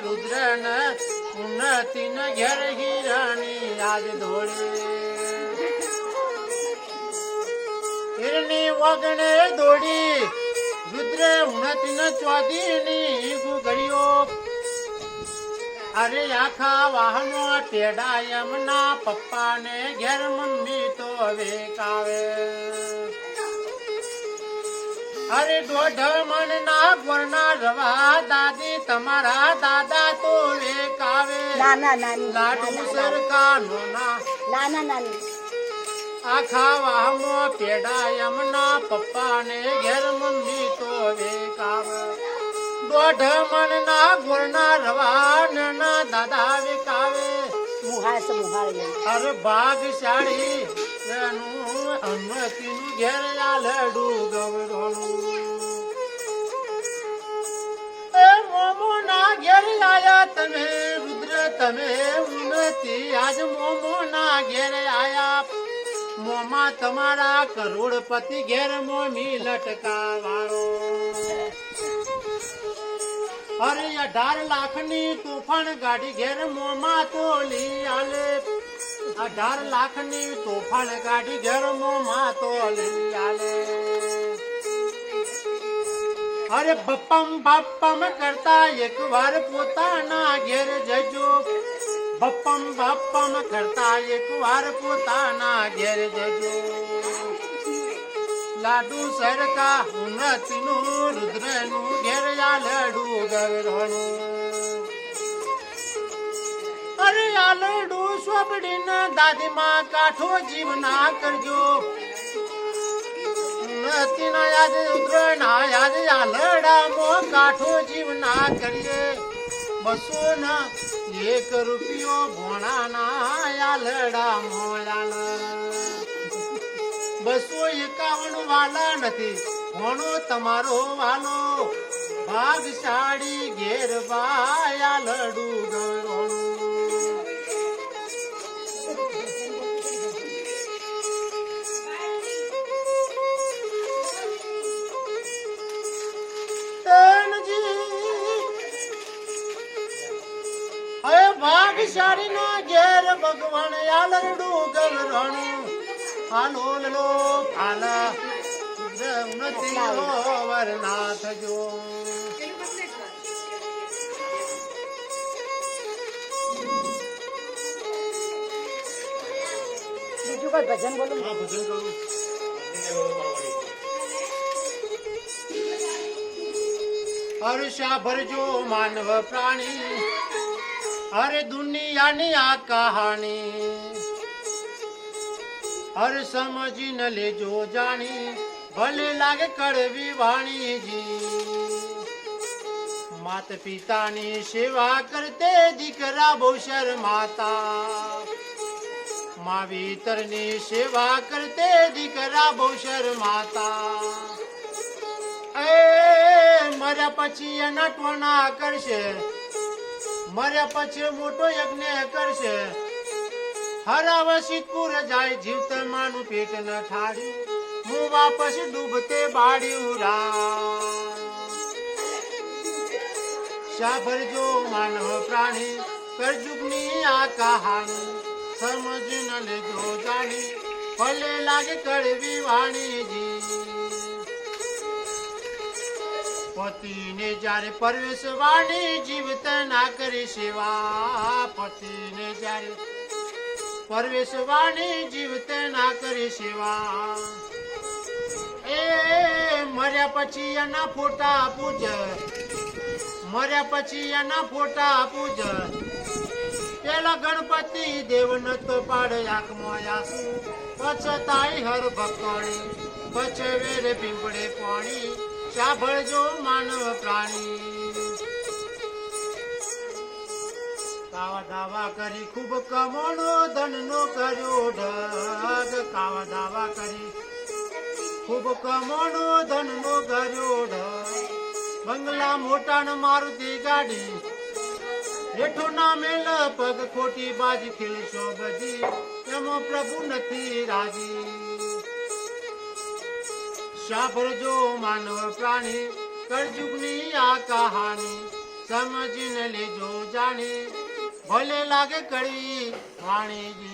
રુદ્ર ને ઉન્નતિ ને ઘેર હિરણી આજ ધોળે હિરણી વગણે દોડી રુદ્ર ઉન્નતિ ને ચોધી ગુગળીઓ અરે આખા વાહનો ટેડા એમના પપ્પા ને ઘેર મમ્મી તો વેકાવે અરે દોઢ મન ના ગોરના રવા દાદી તમારા દાદા તો વેકાવે લાડુ સરકારનો ના આખા વાહનો ટેડા એમના પપ્પા ને ઘેર મમ્મી તો વેકાવે દોઢ મન ના ગોરના રવા ના દાદા વેકાવે અરે ભાગશાળી અન્નતી નું ઘેર લાડુ ગવડોનું એ મોમો ના ઘેર આયા તમે રુદ્ર તમે ઉન્નતિ આજ મોમો ના ઘેર આયા મોમાં તમારા કરોડપતિ ઘેર મોમી લટકા વાળો અરે 18 લાખની તોફાન ગાડી ઘેર મોમાં તોલી આલે 18 લાખની તોફાન ગાડી ઘેર મોમાં તોલી આલે અરે બપ્પમ કરતા એક વાર પોતાના ઘેર જજો બપ્પમ કરતા એક વાર પોતાના ઘેર જજો લાડુ સરકા ઉન્નતિ નું રુદ્ર નું ઘેર લાડુ ગવરણું અરે આ લાડુ સોપડીને દાદી માં કાઠો જીવ ના કરજો ઉન્નતિ ના યાદ રુદ્ર ના યાદ આ લડા મો કાઠો જીવ ના કરીએ 200 ના 1 રૂપિયો ભોણા ના આ લડા મોળા 251 વાલા નથી ભણો તમારો વાલો ભાગશાળી ઘેર બાયા લડુ ગરોણું ભાગશાળી નો ઘેર ભગવાન આલરડુ ગવરણું હાલો લો હાલા ઉન્નતિ વરનાથ જો બીજું કોઈ ભજન બોલું ભજન કરું હર્ષા ભરજો માનવ પ્રાણી અરે દુનિયાની આ કહાની હર સમજીને લેજો જાણી ભલે લાગે કડવી વાણીજી માત પિતાની સેવા કરતે દીકરા બહુ શરમાતા માવીતરની સેવા કરતે દીકરા બહુ શરમાતા એ મર્યા પછી એના ટોણા કરશે મર્યા પછી મોટો યજ્ઞ કરશે હરાવ સિદ્ધપુર જાય જીવતર માનું પેટ ન ઠાડ્યું હું વાપસ ડૂબતે બાળ્યું સાંભળજો માનવ પ્રાણી કરજુગની આ કહાની સમજ ન લેજો જાણી ભલે લાગે કડવી વાણીજી પતિને જ્યારે પરવેશ વાણી જીવત ના કરી સેવા પતિને જ્યારે પરવેશ વાણી જીવત ના કરી સેવા એ મર્યા પછી એના ફોટા પૂજ મર્યા પછી એના ફોટા પૂજ પેલા ગણપતિ દેવ ન તો પાડે આંખમાં આંસુ પછતાઈ હર ભક્તોણી પછવે રે પીંપળે પાણી સાંભળજો માનવ પ્રાણી કાવા દાવા કરી ખૂબ કમોણો ધનનો કર્યો ઢગ કાવા દાવા કરી ખૂબ કમોણો ધનનો કર્યો ઢગ બંગલા મોટા ન મારુતિ ગાડી હેઠો ના મેલ પગ ખોટી બાજી ખીલશો બજી એમાં પ્રભુ નથી રાજી સાંભળજો માનવ પ્રાણી કળજુગની આ કહાની સમજીને લેજો જાણી ભલે લાગે કડવી વાણીજી